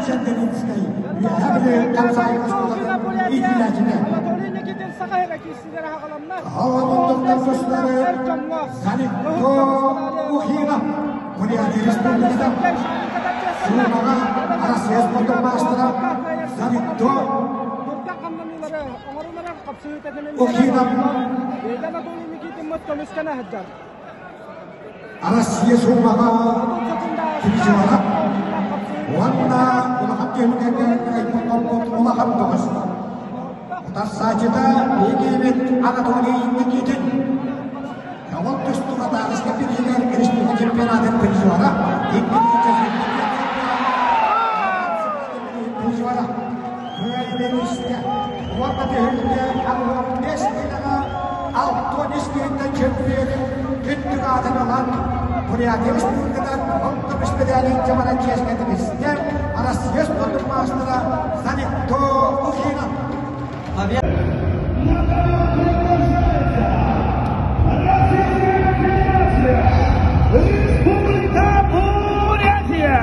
Чандеринской. Ябли Камсайкос Итилячине. Анатолий Никитин Сахайга кисидер хагаламна. Хавамондоктор достары Санитто Ухина. Бурятия Республикада. Сумага Арасия спортын баштыра Санитто Ухина. Анатолий Никитин мөттөн үскәнә хаҗар. Арасия Сумага Тирижевара. Ванна улахан тоғыз. Тассачыда егемет Анатолий Никитин. Явал түстіға дағысқа берілер республика чемпионатын Тирижевара. Тирижевара. Көйленісте. Уақы түйілде алуан 5 миліға 6-10 кейінді чемпионы күндік атын алан. Бурятия Республикадан ұлттық іспедәлі жамана чешкетімізде Арасия спортын баштыра Санитто Ухина. Республика Бурятия!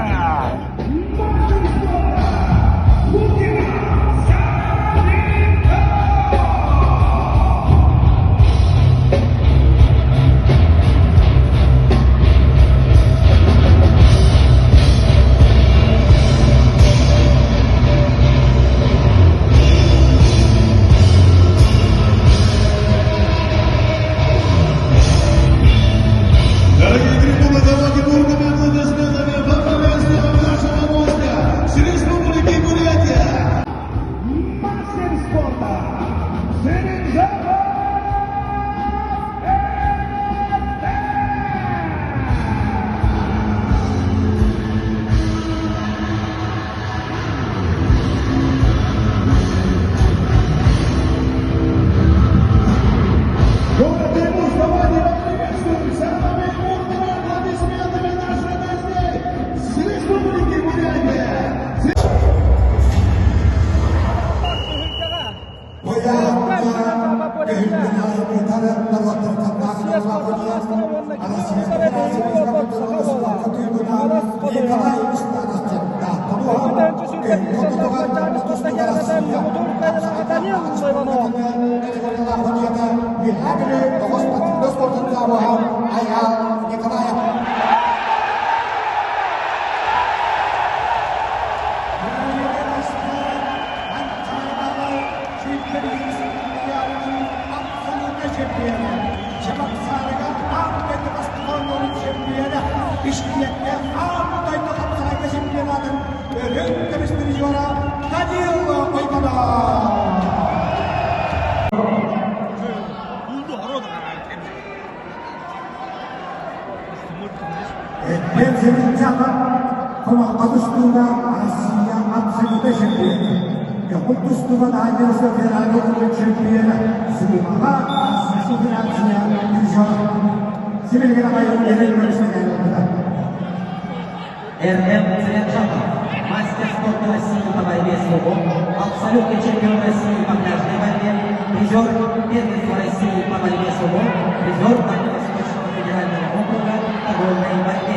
РМ Цветчатов, мастер спорта России по борьбе с луком, абсолютный чемпион России по пляжной борьбе, призер первенства России по борьбе с луком, призер Дальневосточного федерального округа по вольной борьбе,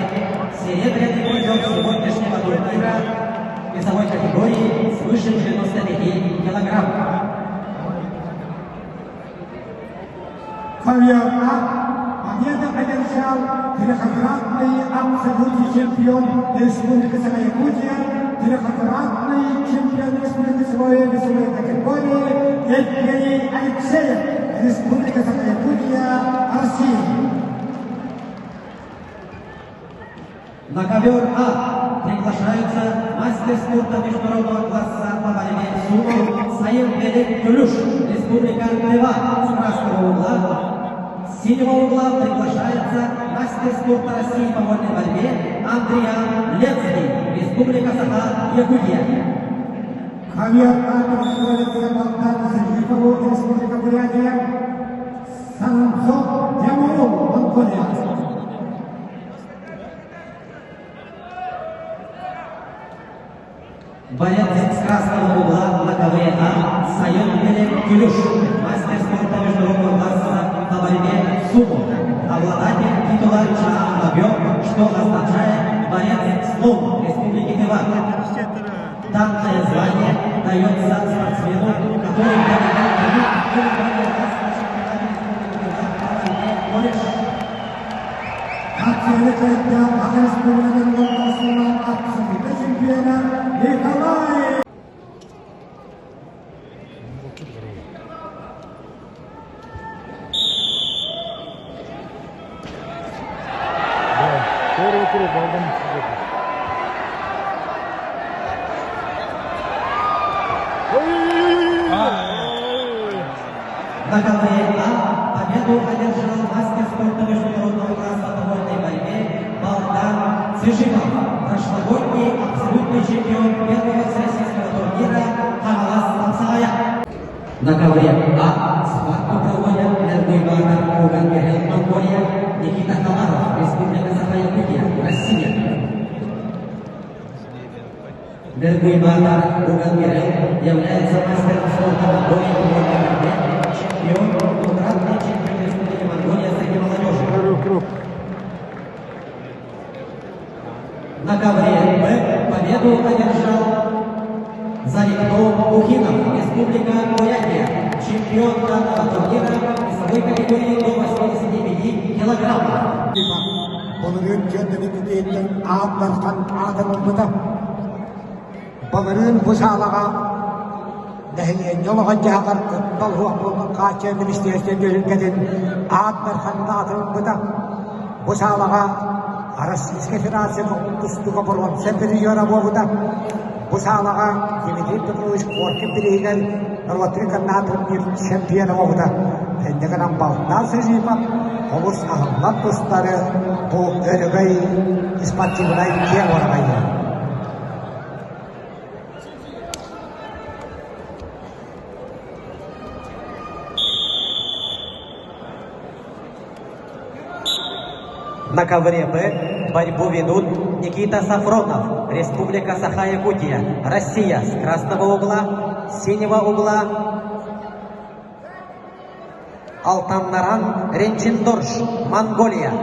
серебряный призер сегодняшнего турнира весовой категории свыше 95 килограмм. Победа одержал трехкратный абсолютный чемпион Республики Якутия, трехкратный чемпион Республики весовой категории Евгений Алексеев, Республика Якутия, Россия. На ковер А приглашается мастер спорта международного класса по борьбе с луком Саил Белек Тюлюш, Республика Тыва, с красного угла. С синего угла приглашается мастер спорта России по вольной борьбе Андриан Ленский, Республика Саха-Якутия. Ковер А происходит Балкан Сергееву, Республика Бурятия, Санцов Тимуру, Монголия. Боец с красного угла на ковре А Саил Белек Тюлюш, мастер спорта международного класса по борьбе сумо, обладатель титула Чаан Лабёк, что означает борец с лом Республики Тыва. Красное звание дается спортсмену, который Акция адрес Кулинарного класса абсолютно чемпиона Николай. Первый круг, Балдан. На ковре А победу одержал мастер спорта международного класса по вольной борьбе Балдан Цыжиков, прошлогодний абсолютный чемпион первого всероссийского турнира Хамалас Апсалая. На ковре А схватку проводят Нергуйбатор, Уган Герел, Монголия, Никита Комаров, Республика Саха-Якутия, Россия. Нергуйбатор, Уган Герел является мастером спорта Монголии по вольной борьбе, чемпион, двукратный чемпион Республики Монголия среди молодежи. Второй круг. На ковре Б победу одержал Зарикто Ухинов, Республика Бурятия, чемпион данного турнира весовой категории до 85 килограммов. Bugün kendini eğitim ağlarken adamımda bugün bu sağlığa Dehliyen yolu hacılar bal hukuku kaçırdım isteyerken gözükmedin ağlarken adamımda bu sağlığa Российской Федерации устука порван сепарийора богуда bu sağlığa Дмитрий Петрович Коркин билеген Ротри Канатовнир чемпиона богуда Endegen Baldan Цыжиков Олус ағылған достары бұл өрігей испаттивынай кең орағайды. На ковре Б борьбу ведут Никита Сафронов, Республика Саха-Якутия, Россия, с красного угла, с синего угла Алтаннаран Ренчиндорж, Монголия.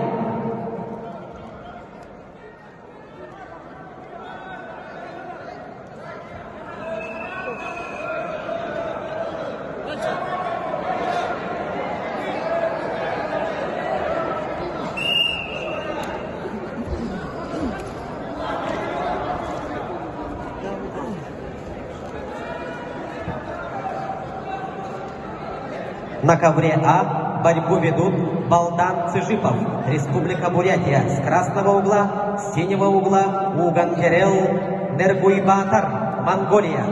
На ковре А борьбу ведут Балдан Цыжипов, Республика Бурятия, с красного угла, с синего угла Уган Герел Нергуйбатор, Монголия.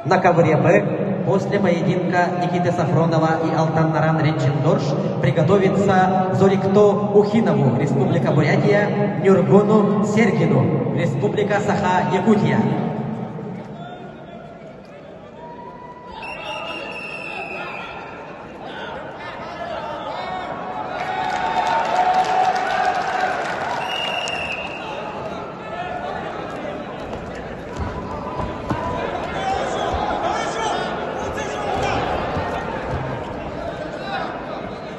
На ковре Б после поединка Никиты Сафронова и Алтаннаран Ренчиндорж приготовится Зорикто Ухинову, Республика Бурятия, Нюргуну Сергину, Республика Саха-Якутия.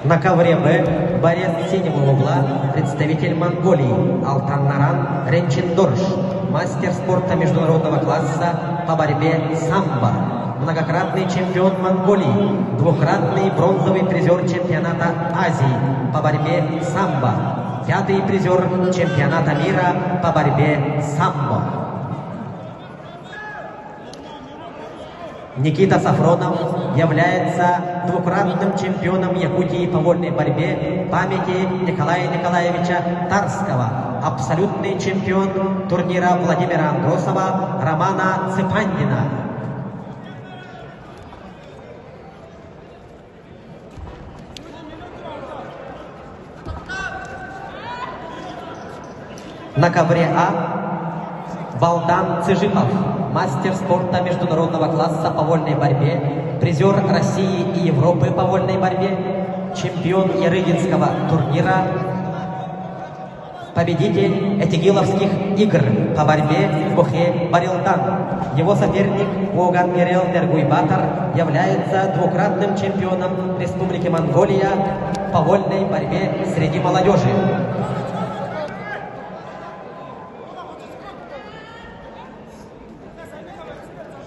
На ковре Б борец синего угла, представитель Монголии Алтаннаран Ренчиндорж, мастер спорта международного класса по борьбе самбо, многократный чемпион Монголии, двукратный бронзовый призер чемпионата Азии по борьбе самбо, пятый призер чемпионата мира по борьбе самбо. Никита Сафронов является двукратным чемпионом Якутии по вольной борьбе памяти Николая Николаевича Тарского, абсолютный чемпион турнира Владимира Андросова, Романа Цепандина. На ковре А Балдан Цыжипов, мастер спорта международного класса по вольной борьбе, призер России и Европы по вольной борьбе, чемпион Ярыгинского турнира, победитель Этигиловских игр по борьбе в Бухе-Барилдан. Его соперник Уган Герел Нергуйбатор является двукратным чемпионом Республики Монголия по вольной борьбе среди молодежи.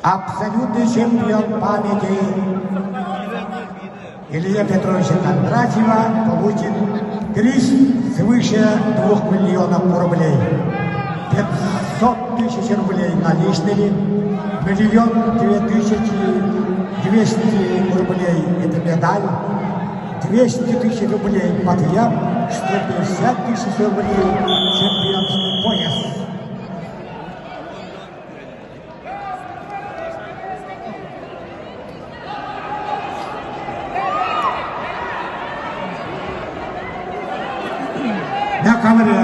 Абсолютный чемпион памяти Илья Петровича Кондратьева получит приз свыше 2 миллионов рублей. 500 тысяч рублей наличными, 1 2200 рублей это медаль, 200 тысяч рублей подъем, 150 тысяч рублей чемпионский пояс. На камере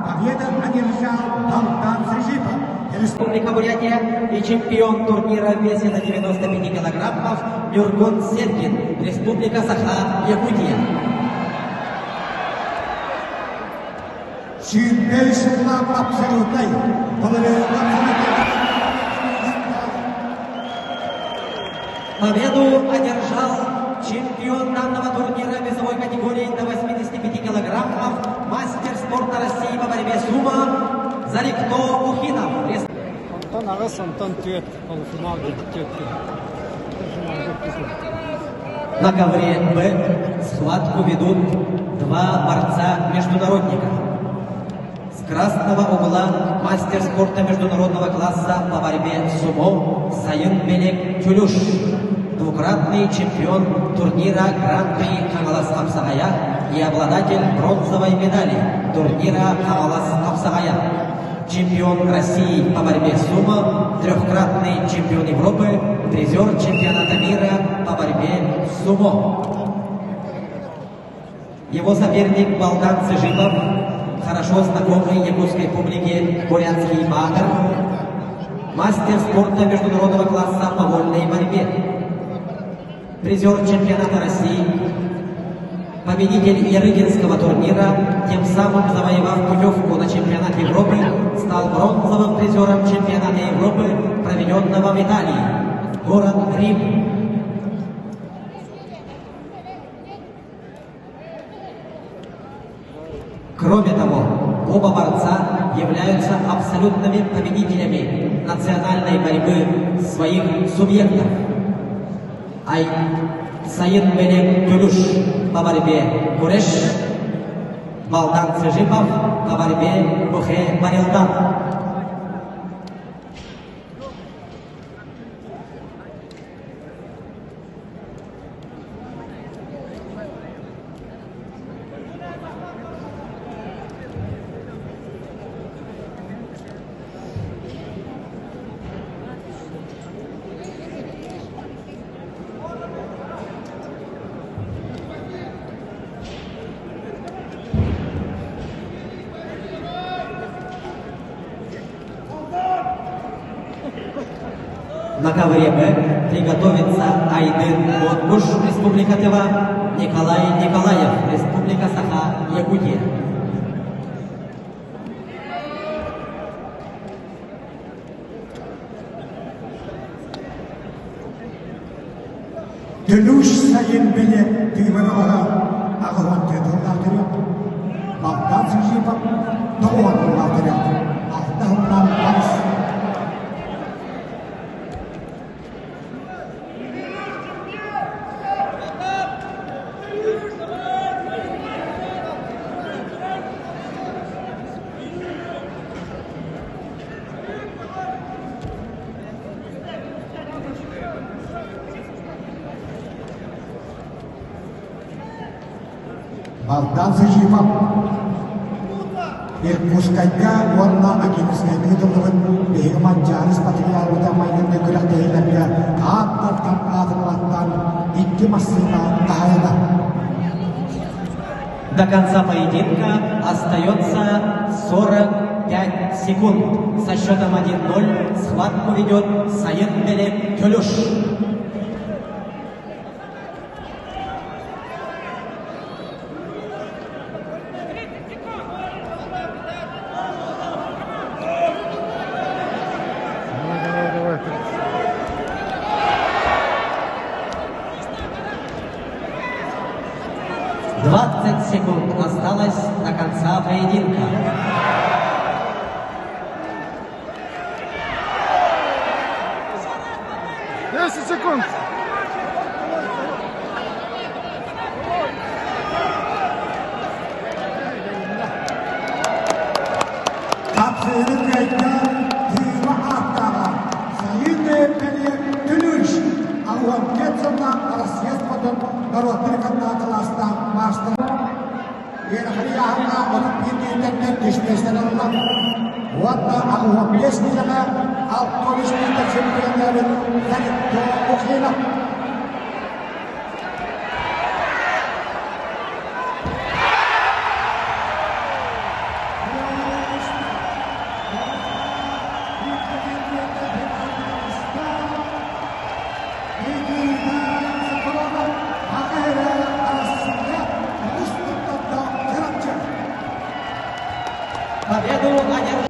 победа одержал Богдан Срежипов. Республика Бурятия и чемпион турнира в весе до 95 килограммов Нургун Сергин, Республика Саха, Якутия. Чемпионство абсолютной. Победу одержал чемпион данного турнира весовой категории до 85 килограммов, мастер спорта России по борьбе сумо Зарикто Ухинов. Антон Агас, Антон Тюет, полуфинал, На ковре Б схватку ведут два борца-международника. С красного угла мастер спорта международного класса по борьбе сумо Сайынбелек Тюлюш, двукратный чемпион турнира Гран-при Хамалас Апсагая и обладатель бронзовой медали турнира Хамалас Апсагая. Чемпион России по борьбе сумо, трехкратный чемпион Европы, призер чемпионата мира по борьбе сумо. Его соперник Балдан Сыжипов, хорошо знакомый якутской публике бурятский бахар, мастер спорта международного класса по вольной борьбе, призер чемпионата России, победитель Ярыгинского турнира, тем самым завоевав путевку на чемпионат Европы, стал бронзовым призером чемпионата Европы, проведенного в Италии, город Рим. Кроме того, оба борца являются абсолютными победителями национальной борьбы своих субъектов. Сайынбелек Тюлюш по борьбе Куреш, Балдан Сыжипов по борьбе Бухе Барилдан. На ковре Б приготовится Айдын Ботбуш, Республика Тыва, Николай Николаев, Республика Саха, Якутия. Тюлюш Сайынбелек Тыйванова Агаван Тедурлардыры, Богдан Срежипов Тоғуандырлардыры, Ақтауынан Барыс. Балдан Сыжипов Иркутскайга уанна агимисгай тыдылығын бейгіман жарыс патриарыда майнымды күрәктейлерге аттартан атылаттан икки массына тағайда. До конца поединка остается 45 секунд. Со счетом 1-0 схватку ведет Сайынбелек Тюлюш. Секунд осталось до конца поединка. секунд. Kapsayının yayından Tüyü Ahtar'a Sayın Peliye Tülüş Ağlam Ketsun'dan Arasiyet Kodun Garotları Kanatılas'tan Mars'tan Yerhari Ahtar'a Otup Yediğinden Düşmeşten Allah Vatta Ağlam Kesniyana Altı Düşmeşte Çempiyonların Ferit Doğu Okuyla Победу одержал.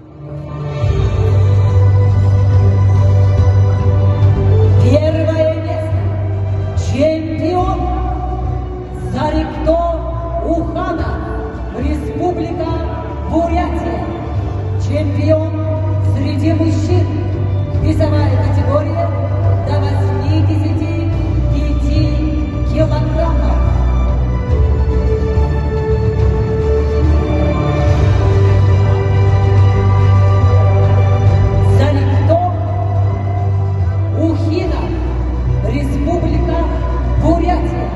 Первое место. Чемпион Зарикто Ухана, Республика Бурятия. Чемпион среди мужчин. Весовая категория до 85 килограммов. Зарикто Ухина, Республика Бурятия.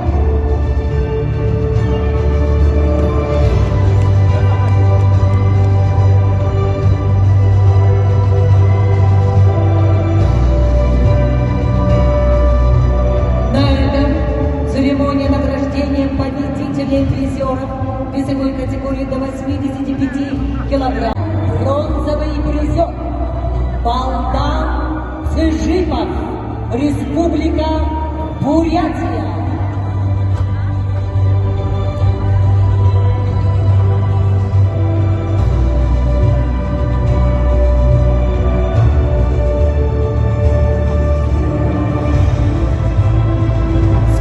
На этом церемония награждения победителей и призеров весовой категории до 85 килограмм. Бронзовый призер Балдан Цыжипов, Республика Бурятия.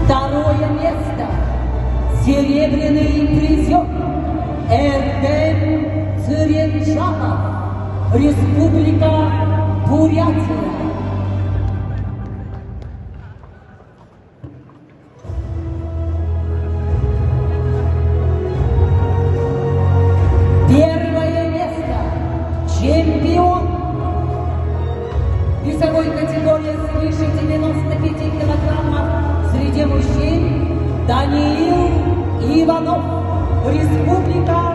Второе место. Серебряный призер Эрдем Цыренчанов, Республика Бурятия. Первое место. Чемпион весовой категории свыше 95 килограммов среди мужчин Даниил Иванов, Республика